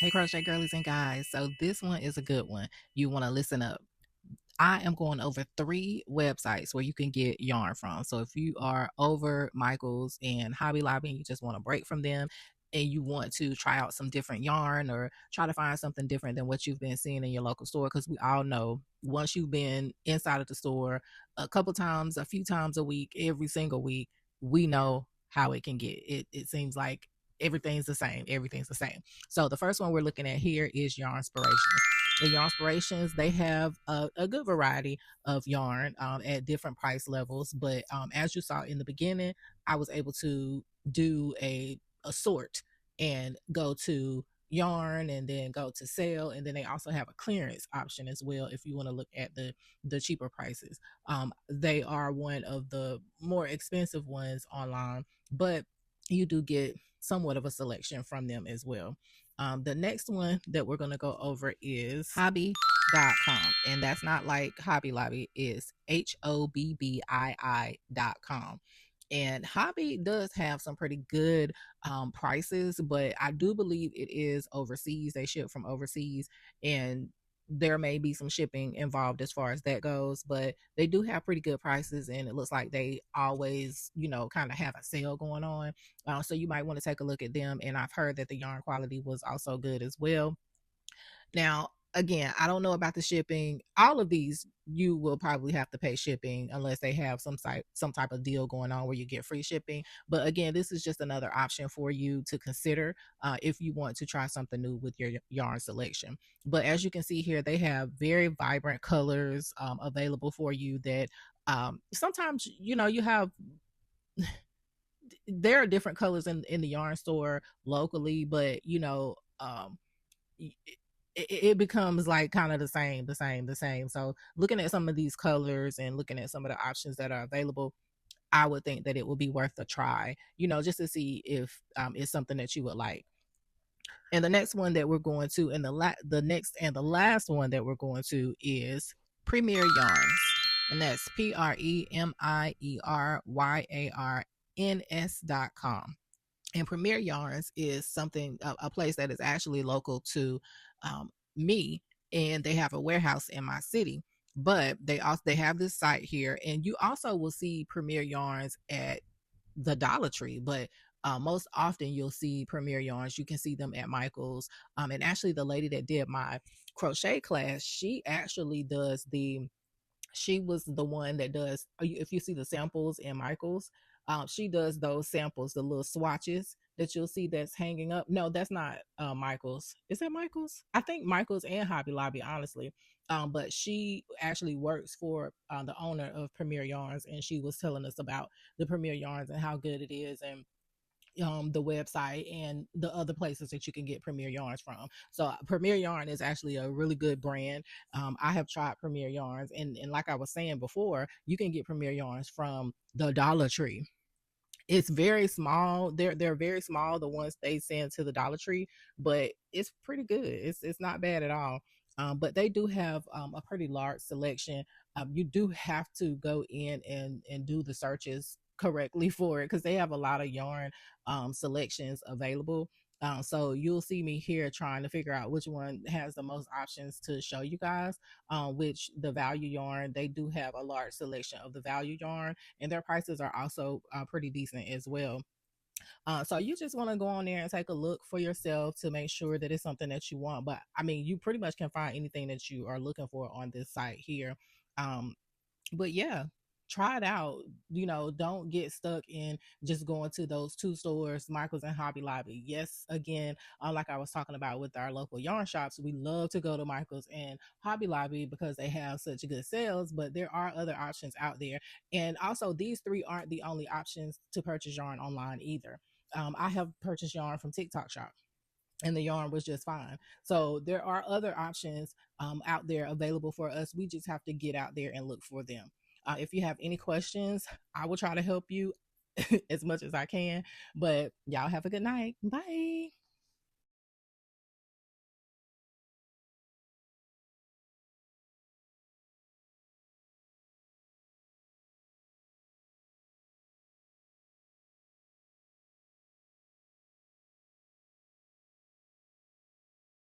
Hey, crochet girlies and guys. So this one is a good one. You want to listen up. I am going over 3 websites where you can get yarn from. So if you are over Michaels and Hobby Lobby and you just want to break from them and you want to try out some different yarn or try to find something different than what you've been seeing in your local store, because we all know once you've been inside of the store a couple times, a few times a week, every single week, we know how it can get. It seems like everything's the same. Everything's the same. So the first one we're looking at here is Yarn Inspirations. The Yarn Inspirations, they have a good variety of yarn at different price levels. But as you saw in the beginning, I was able to do a sort and go to yarn and then go to sale, and then they also have a clearance option as well if you want to look at the cheaper prices. They are one of the more expensive ones online, but you do get somewhat of a selection from them as well. The next one that we're going to go over is hobby.com, and that's not like Hobby Lobby, is HOBBII.com. And Hobby does have some pretty good prices, but I do believe it is overseas. They ship from overseas, and there may be some shipping involved as far as that goes, but they do have pretty good prices, and it looks like they always, kind of have a sale going on. So you might want to take a look at them. And I've heard that the yarn quality was also good as well. Now, again, I don't know about the shipping. All of these you will probably have to pay shipping unless they have some type of deal going on where you get free shipping. But again, this is just another option for you to consider if you want to try something new with your yarn selection. But as you can see here, they have very vibrant colors available for you that sometimes you have. There are different colors in the yarn store locally, but it becomes like kind of the same. So looking at some of these colors and looking at some of the options that are available, I would think that it would be worth a try, just to see if it's something that you would like. And the next one that we're going to, and the next and the last one that we're going to is Premier Yarns, and that's PREMIERYARNS.com. And Premier Yarns is something, a place that is actually local to me, and they have a warehouse in my city. But they have this site here, and you also will see Premier Yarns at the Dollar Tree, but most often you'll see Premier Yarns. You can see them at Michael's. And actually, the lady that did my crochet class, she was the one that does, if you see the samples in Michael's, she does those samples, the little swatches that you'll see that's hanging up. No, that's not Michael's. Is that Michael's? I think Michael's and Hobby Lobby, honestly. But she actually works for the owner of Premier Yarns, and she was telling us about the Premier Yarns and how good it is, and the website and the other places that you can get Premier Yarns from. So Premier Yarn is actually a really good brand. I have tried Premier Yarns, and like I was saying before, you can get Premier Yarns from the Dollar Tree. It's very small. They're very small, the ones they send to the Dollar Tree, but it's pretty good. It's not bad at all. But they do have a pretty large selection. You do have to go in and do the searches correctly for it, because they have a lot of yarn selections available. So you'll see me here trying to figure out which one has the most options to show you guys. Which the value yarn, they do have a large selection of the value yarn, and their prices are also pretty decent as well. So you just want to go on there and take a look for yourself to make sure that it's something that you want. But I mean, you pretty much can find anything that you are looking for on this site here. Um, but yeah, try it out. Don't get stuck in just going to those 2 stores, Michael's and Hobby Lobby. Yes, again, like I was talking about with our local yarn shops, we love to go to Michael's and Hobby Lobby because they have such good sales, but there are other options out there. And also, these 3 aren't the only options to purchase yarn online either. I have purchased yarn from TikTok Shop, and the yarn was just fine. So there are other options out there available for us. We just have to get out there and look for them. If you have any questions, I will try to help you as much as I can. But y'all have a good night. Bye.